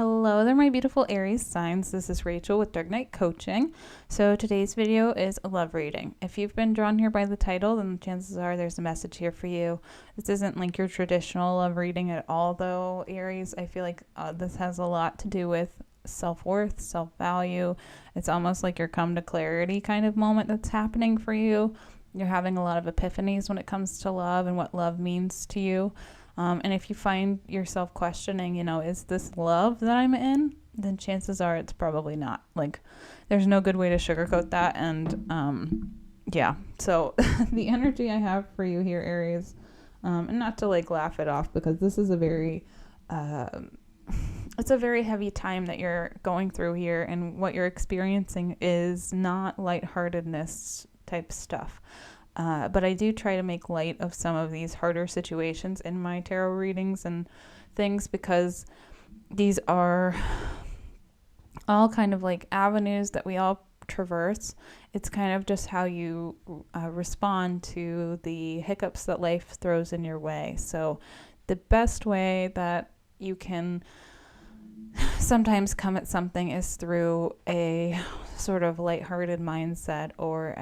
Hello there, my beautiful Aries signs. This is Rachel with Dark Knight Coaching. So today's video is a love reading. If you've been drawn here by the title, then chances are there's a message here for you. This isn't like your traditional love reading at all, though, Aries. I feel like this has a lot to do with self-worth, self-value. It's almost like your come to clarity kind of moment that's happening for you. You're having a lot of epiphanies when it comes to love and what love means to you. And if you find yourself questioning, is this love that I'm in? Then chances are it's probably not. Like, there's no good way to sugarcoat that. And yeah, so the energy I have for you here, Aries, and not to like laugh it off, because this is a very, it's a very heavy time that you're going through here. And what you're experiencing is not lightheartedness type stuff. But I do try to make light of some of these harder situations in my tarot readings and things, because these are all kind of like avenues that we all traverse. It's kind of just how you respond to the hiccups that life throws in your way. So the best way that you can sometimes come at something is through a sort of lighthearted mindset, or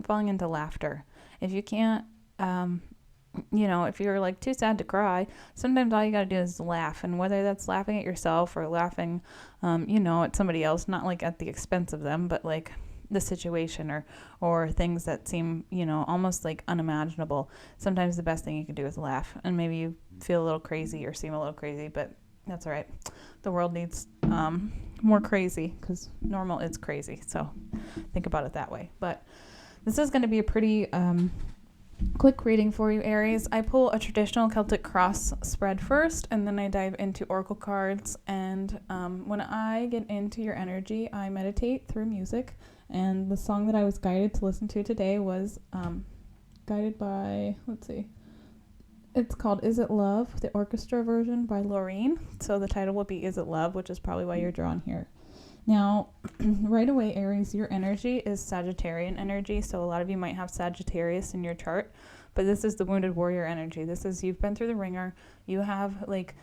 falling into laughter. If you can't, if you're like too sad to cry, sometimes all you got to do is laugh. And whether that's laughing at yourself or laughing, at somebody else, not like at the expense of them, but like the situation or things that seem, almost like unimaginable. Sometimes the best thing you can do is laugh. And maybe you feel a little crazy or seem a little crazy, but that's all right. The world needs more crazy, because normal is crazy. So think about it that way. But this is going to be a pretty quick reading for you, Aries. I pull a traditional Celtic cross spread first, and then I dive into oracle cards. And when I get into your energy, I meditate through music. And the song that I was guided to listen to today was guided by, it's called Is It Love, the orchestra version by Loreen. So the title will be Is It Love, which is probably why you're drawn here. Now, right away, Aries, your energy is Sagittarian energy. So a lot of you might have Sagittarius in your chart, but this is the wounded warrior energy. This is, you've been through the ringer. You have like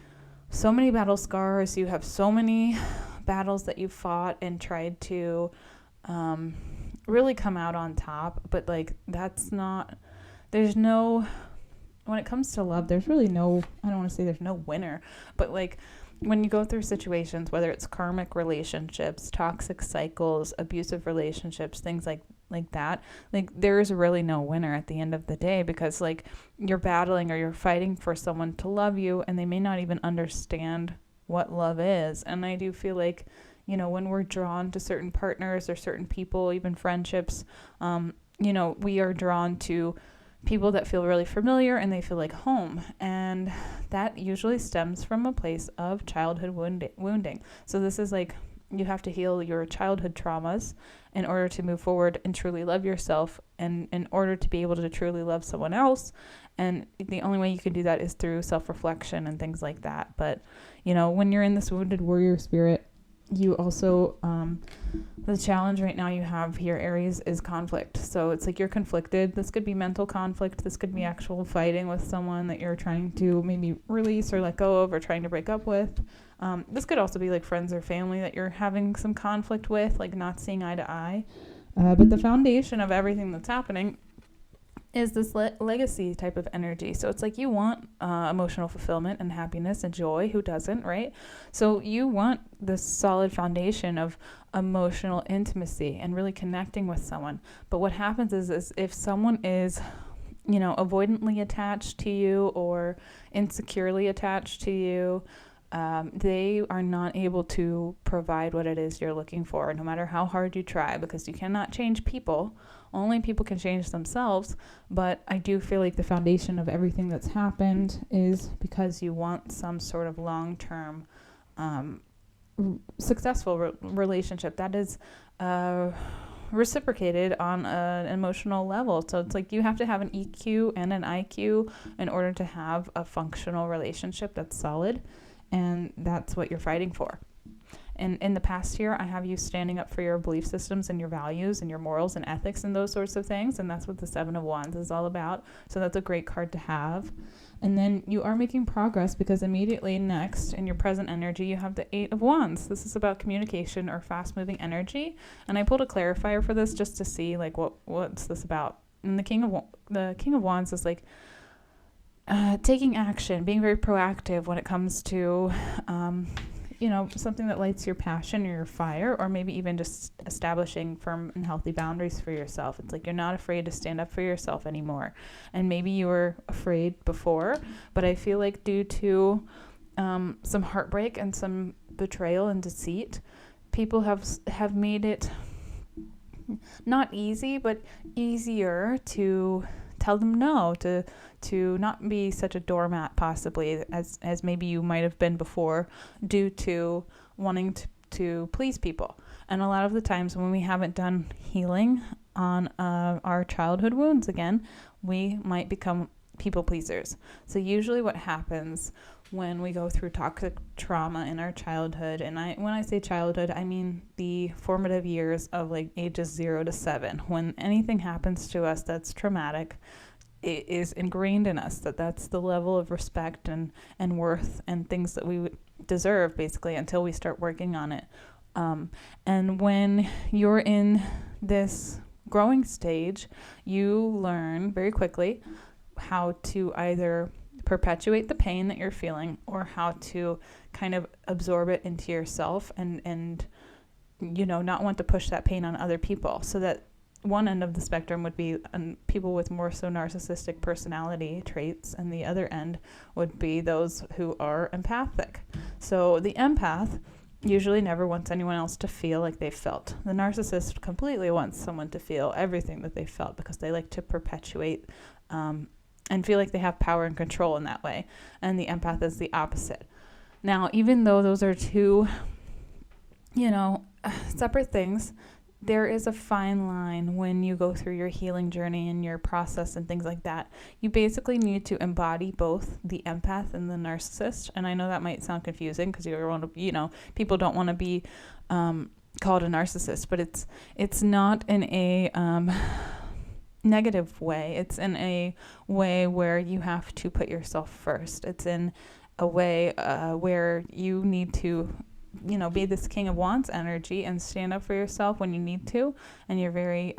so many battle scars. You have so many battles that you've fought and tried to really come out on top. But like, when it comes to love, there's really no, I don't want to say there's no winner, but like when you go through situations, whether it's karmic relationships, toxic cycles, abusive relationships, things like that, like there's really no winner at the end of the day, because like you're battling or you're fighting for someone to love you, and they may not even understand what love is. And I do feel like, when we're drawn to certain partners or certain people, even friendships, we are drawn to people that feel really familiar and they feel like home. And that usually stems from a place of childhood wounding. So this is like, you have to heal your childhood traumas in order to move forward and truly love yourself, and in order to be able to truly love someone else. And the only way you can do that is through self-reflection and things like that. But, when you're in this wounded warrior spirit, you also, the challenge right now you have here, Aries, is conflict. So it's like you're conflicted. This could be mental conflict. This could be actual fighting with someone that you're trying to maybe release or let go of, or trying to break up with. This could also be like friends or family that you're having some conflict with, like not seeing eye to eye. But the foundation of everything that's happening is this legacy type of energy. So it's like you want emotional fulfillment and happiness and joy. Who doesn't, right? So you want this solid foundation of emotional intimacy and really connecting with someone. But what happens is if someone is, avoidantly attached to you or insecurely attached to you, they are not able to provide what it is you're looking for, no matter how hard you try, because you cannot change people. Only people can change themselves. But I do feel like the foundation of everything that's happened is because you want some sort of long-term, successful relationship that is reciprocated on an emotional level. So it's like you have to have an EQ and an IQ in order to have a functional relationship that's solid. And that's what you're fighting for. And in the past year, I have you standing up for your belief systems and your values and your morals and ethics and those sorts of things. And that's what the Seven of Wands is all about. So that's a great card to have. And then you are making progress because immediately next in your present energy, you have the Eight of Wands. This is about communication or fast-moving energy. And I pulled a clarifier for this just to see like what's this about. And the King of Wands is like taking action, being very proactive when it comes to something that lights your passion or your fire, or maybe even just establishing firm and healthy boundaries for yourself. It's like you're not afraid to stand up for yourself anymore. And maybe you were afraid before, but I feel like due to some heartbreak and some betrayal and deceit, people have made it not easy, but easier to tell them no, to not be such a doormat possibly as maybe you might have been before due to wanting to please people. And a lot of the times when we haven't done healing on our childhood wounds again, we might become people pleasers. So usually what happens when we go through toxic trauma in our childhood, and when I say childhood, I mean the formative years of like ages 0 to 7, when anything happens to us that's traumatic, it is ingrained in us that's the level of respect and worth and things that we deserve basically until we start working on it. And when you're in this growing stage, you learn very quickly how to either perpetuate the pain that you're feeling or how to kind of absorb it into yourself and not want to push that pain on other people. So that one end of the spectrum would be people with more so narcissistic personality traits, and the other end would be those who are empathic. So the empath usually never wants anyone else to feel like they felt. The narcissist completely wants someone to feel everything that they felt because they like to perpetuate and feel like they have power and control in that way. And the empath is the opposite. Now, even though those are two, separate things, there is a fine line when you go through your healing journey and your process and things like that. You basically need to embody both the empath and the narcissist. And I know that might sound confusing because people don't want to be called a narcissist, but it's not in a negative way. It's in a way where you have to put yourself first. It's in a way where you need to be this King of Wands energy and stand up for yourself when you need to, and you're very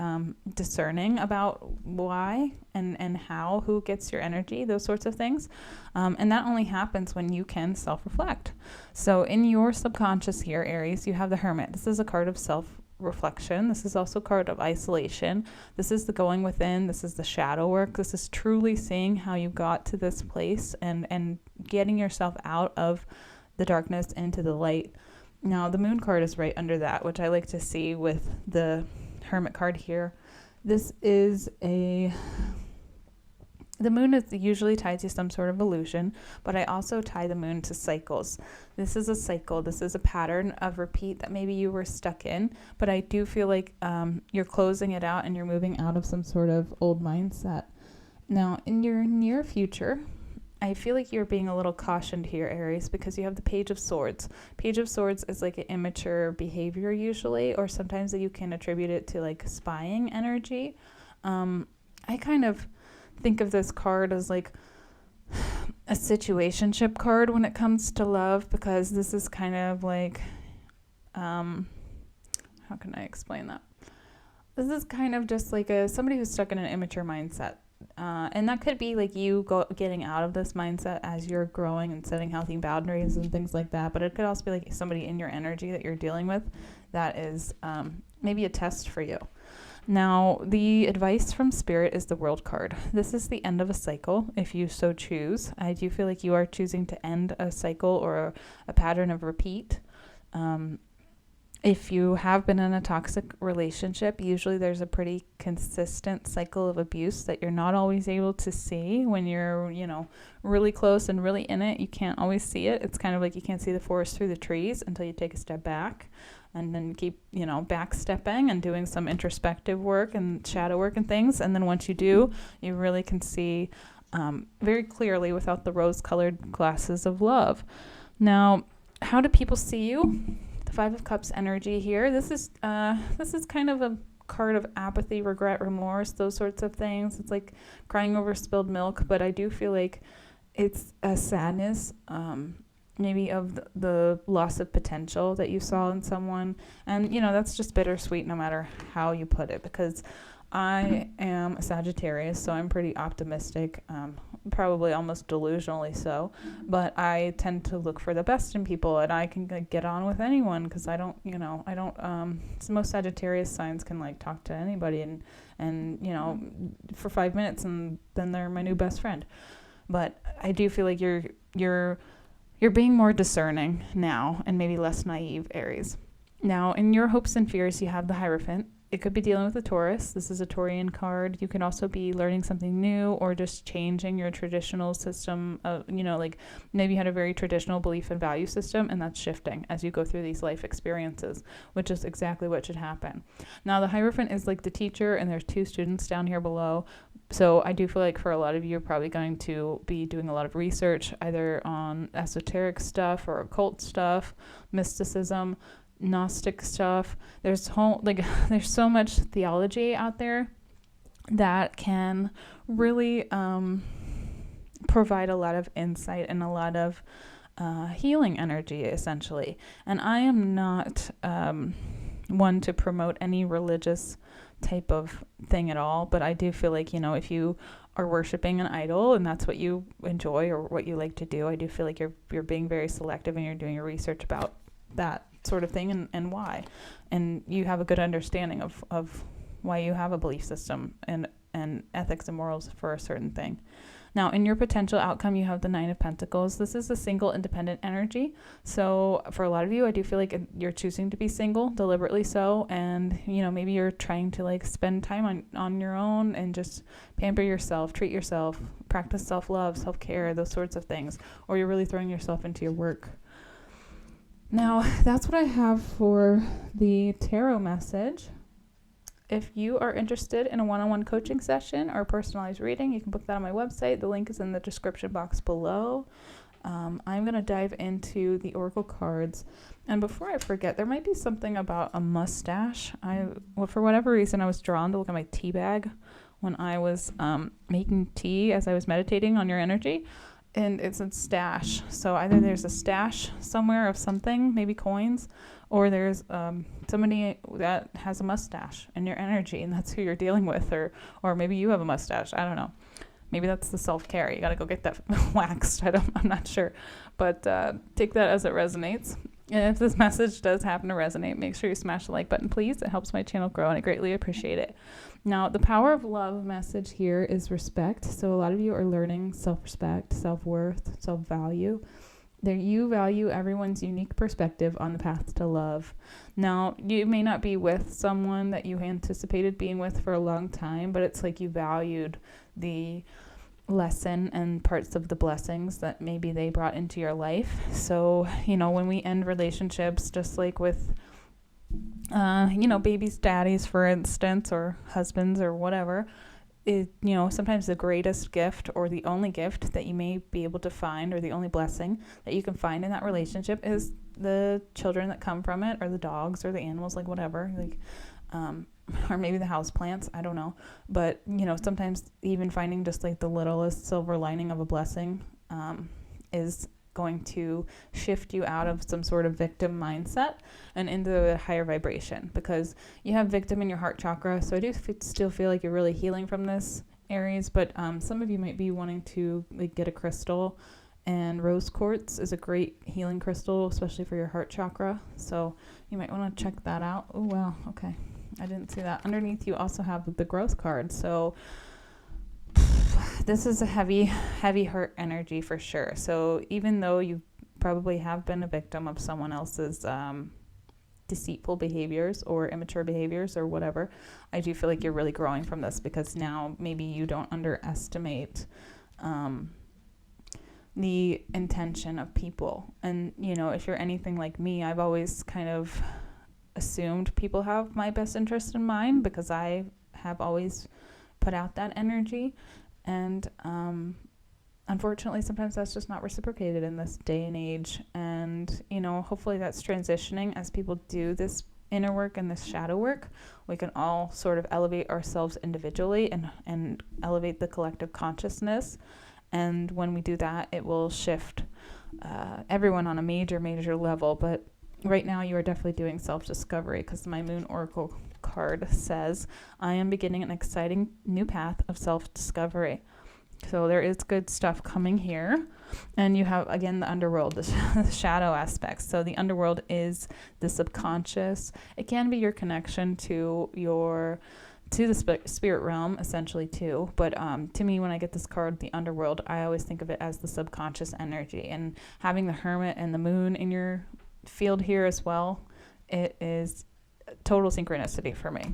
discerning about why and how, who gets your energy, those sorts of things. And that only happens when you can self-reflect. So in your subconscious here, Aries, you have the Hermit. This is a card of self-reflection. This is also a card of isolation. This is the going within. This is the shadow work. This is truly seeing how you got to this place and getting yourself out of the darkness into the light. Now, the Moon card is right under that, which I like to see with the Hermit card here. This is the Moon is usually tied to some sort of illusion, but I also tie the Moon to cycles. This is a cycle. This is a pattern of repeat that maybe you were stuck in, but I do feel like you're closing it out and you're moving out of some sort of old mindset. Now, in your near future, I feel like you're being a little cautioned here, Aries, because you have the Page of Swords. Page of Swords is like an immature behavior usually, or sometimes you can attribute it to like spying energy. I kind of think of this card as like a situationship card when it comes to love, because this is kind of like, how can I explain that? This is kind of just like somebody who's stuck in an immature mindset. And that could be like you getting out of this mindset as you're growing and setting healthy boundaries and things like that. But it could also be like somebody in your energy that you're dealing with that is maybe a test for you. Now, the advice from Spirit is the World card. This is the end of a cycle, if you so choose. I do feel like you are choosing to end a cycle or a pattern of repeat. If you have been in a toxic relationship, usually there's a pretty consistent cycle of abuse that you're not always able to see when you're, really close and really in it. You can't always see it. It's kind of like you can't see the forest through the trees until you take a step back and then keep, backstepping and doing some introspective work and shadow work and things. And then once you do, you really can see very clearly without the rose-colored glasses of love. Now, how do people see you? Five of Cups energy here. This is kind of a card of apathy, regret, remorse, those sorts of things. It's like crying over spilled milk, but I do feel like it's a sadness, maybe of the loss of potential that you saw in someone. And, that's just bittersweet no matter how you put it, because I am a Sagittarius, so I'm pretty optimistic, probably almost delusionally so, but I tend to look for the best in people, and I can get on with anyone, because I don't, most Sagittarius signs can talk to anybody and for 5 minutes, and then they're my new best friend. But I do feel like you're being more discerning now, and maybe less naive, Aries. Now, in your hopes and fears, you have the Hierophant. It could be dealing with a Taurus. This is a Taurian card. You can also be learning something new, or just changing your traditional system of, maybe you had a very traditional belief and value system, and that's shifting as you go through these life experiences, which is exactly what should happen. Now, the Hierophant is like the teacher, and there's 2 students down here below. So I do feel like for a lot of you, you're probably going to be doing a lot of research, either on esoteric stuff or occult stuff, mysticism, Gnostic stuff. There's so much theology out there that can really provide a lot of insight and a lot of healing energy, essentially. And I am not one to promote any religious type of thing at all, but I do feel like, if you are worshiping an idol and that's what you enjoy or what you like to do, I do feel like you're being very selective, and you're doing your research about that sort of thing and why, and you have a good understanding of why you have a belief system and ethics and morals for a certain thing. Now, in your potential outcome, you have the 9 of Pentacles. This is a single, independent energy. So for a lot of you, I do feel like you're choosing to be single, deliberately so. And, maybe you're trying to spend time on your own and just pamper yourself, treat yourself, practice self-love, self-care, those sorts of things. Or you're really throwing yourself into your work. Now, that's what I have for the tarot message. If you are interested in a one-on-one coaching session or personalized reading, you can book that on my website. The link is in the description box below. I'm going to dive into the oracle cards. And before I forget, there might be something about a mustache. For whatever reason, I was drawn to look at my tea bag when I was making tea as I was meditating on your energy. And it's a stash. So either there's a stash somewhere of something, maybe coins, or there's somebody that has a mustache in your energy, and that's who you're dealing with, or maybe you have a mustache. I don't know. Maybe that's the self-care. You got to go get that waxed. I'm not sure. But take that as it resonates. And if this message does happen to resonate, make sure you smash the like button, please. It helps my channel grow, and I greatly appreciate it. Now, the power of love message here is respect. So a lot of you are learning self-respect, self-worth, self-value. You value everyone's unique perspective on the path to love. Now, you may not be with someone that you anticipated being with for a long time, but it's like you valued the lesson and parts of the blessings that maybe they brought into your life. So, when we end relationships, just like with babies' daddies, for instance, or husbands or whatever, sometimes the greatest gift or the only gift that you may be able to find, or the only blessing that you can find in that relationship, is the children that come from it, or the dogs, or the animals, whatever, or maybe the house plants, I don't know. But, sometimes even finding just the littlest silver lining of a blessing is going to shift you out of some sort of victim mindset and into a higher vibration, because you have victim in your heart chakra. So I do still feel like you're really healing from this, Aries, but some of you might be wanting to get a crystal, and rose quartz is a great healing crystal, especially for your heart chakra. So you might want to check that out. Oh, wow. Okay. I didn't see that. Underneath, you also have the growth card. So this is a heavy hurt energy for sure. So even though you probably have been a victim of someone else's deceitful behaviors or immature behaviors or whatever, I do feel like you're really growing from this, because now maybe you don't underestimate the intention of people. And, if you're anything like me, I've always kind of assumed people have my best interest in mind, because I have always put out that energy. And unfortunately, sometimes that's just not reciprocated in this day and age. And And, you know, hopefully that's transitioning as people do this inner work and this shadow work. We can all sort of elevate ourselves individually and elevate the collective consciousness. And when we do that, it will shift everyone on a major level. But right now you are definitely doing self-discovery, because my Moon Oracle card says, I am beginning an exciting new path of self-discovery. So there is good stuff coming here. And you have, again, the underworld, the shadow aspects. So the underworld is the subconscious. It can be your connection to the spirit realm, essentially, too. But to me, when I get this card, the underworld, I always think of it as the subconscious energy. And having the Hermit and the Moon in your field here as well, it is total synchronicity for me.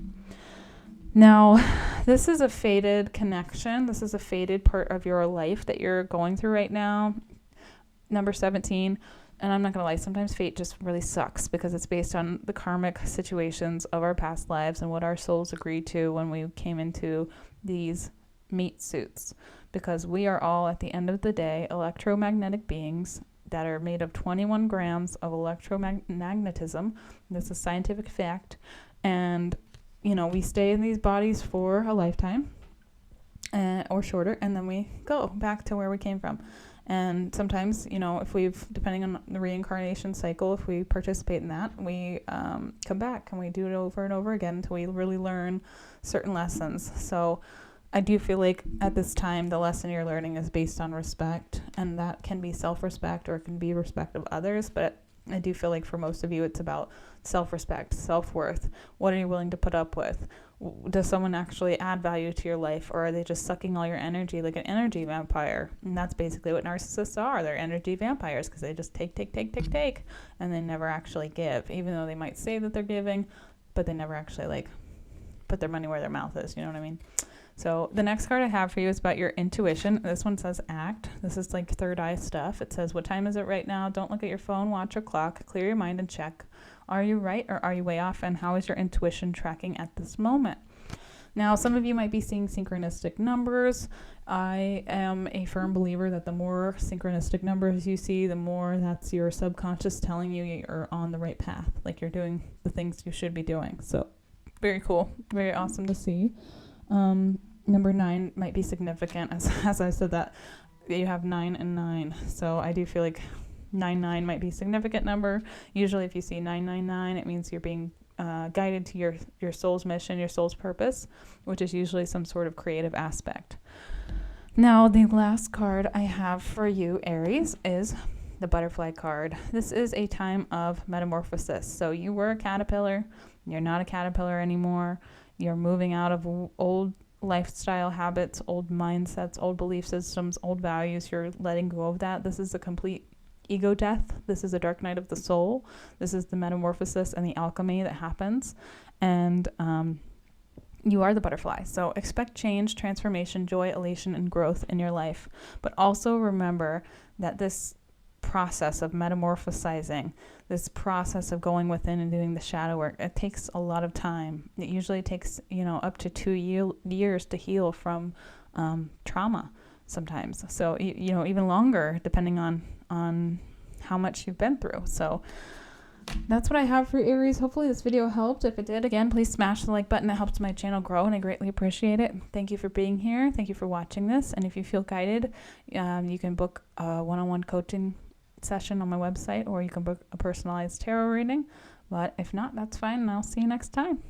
Now, this is a fated connection. This is a fated part of your life that you're going through right now. Number 17. And I'm not going to lie, sometimes fate just really sucks, because it's based on the karmic situations of our past lives and what our souls agreed to when we came into these meat suits. Because we are all, at the end of the day, electromagnetic beings that are made of 21 grams of electromagnetism. This is scientific fact. And you know, we stay in these bodies for a lifetime or shorter, and then we go back to where we came from. And sometimes, you know, if depending on the reincarnation cycle, if we participate in that, we come back and we do it over and over again until we really learn certain lessons. So I do feel like at this time, the lesson you're learning is based on respect, and that can be self-respect or it can be respect of others. But I do feel like for most of you, it's about self-respect, self-worth. What are you willing to put up with? Does someone actually add value to your life, or are they just sucking all your energy like an energy vampire? And that's basically what narcissists are. They're energy vampires, because they just take, and they never actually give, even though they might say that they're giving, but they never actually put their money where their mouth is. You know what I mean? So the next card I have for you is about your intuition. This one says act. This is like third eye stuff. It says, what time is it right now? Don't look at your phone, watch your clock, clear your mind and check. Are you right or are you way off? And how is your intuition tracking at this moment? Now, some of you might be seeing synchronistic numbers. I am a firm believer that the more synchronistic numbers you see, the more that's your subconscious telling you you're on the right path, like you're doing the things you should be doing. So very cool, very awesome to see. Number 9 might be significant, as I said that you have 9 and 9. So I do feel like 99 might be a significant number. Usually if you see 999, it means you're being guided to your soul's mission, your soul's purpose, which is usually some sort of creative aspect. Now, the last card I have for you, Aries, is the butterfly card. This is a time of metamorphosis. So you were a caterpillar, you're not a caterpillar anymore. You're moving out of old lifestyle habits, old mindsets, old belief systems, old values. You're letting go of that. This is a complete ego death. This is a dark night of the soul. This is the metamorphosis and the alchemy that happens. And you are the butterfly. So expect change, transformation, joy, elation, and growth in your life. But also remember that this process of metamorphosizing, this process of going within and doing the shadow work, it takes a lot of time. It usually takes, up to 2 years to heal from trauma sometimes. So, even longer, depending on how much you've been through. So that's what I have for Aries. Hopefully this video helped. If it did, again, please smash the like button. It helps my channel grow, and I greatly appreciate it. Thank you for being here. Thank you for watching this. And if you feel guided, you can book a one-on-one coaching session on my website, or you can book a personalized tarot reading. But if not, that's fine, and I'll see you next time.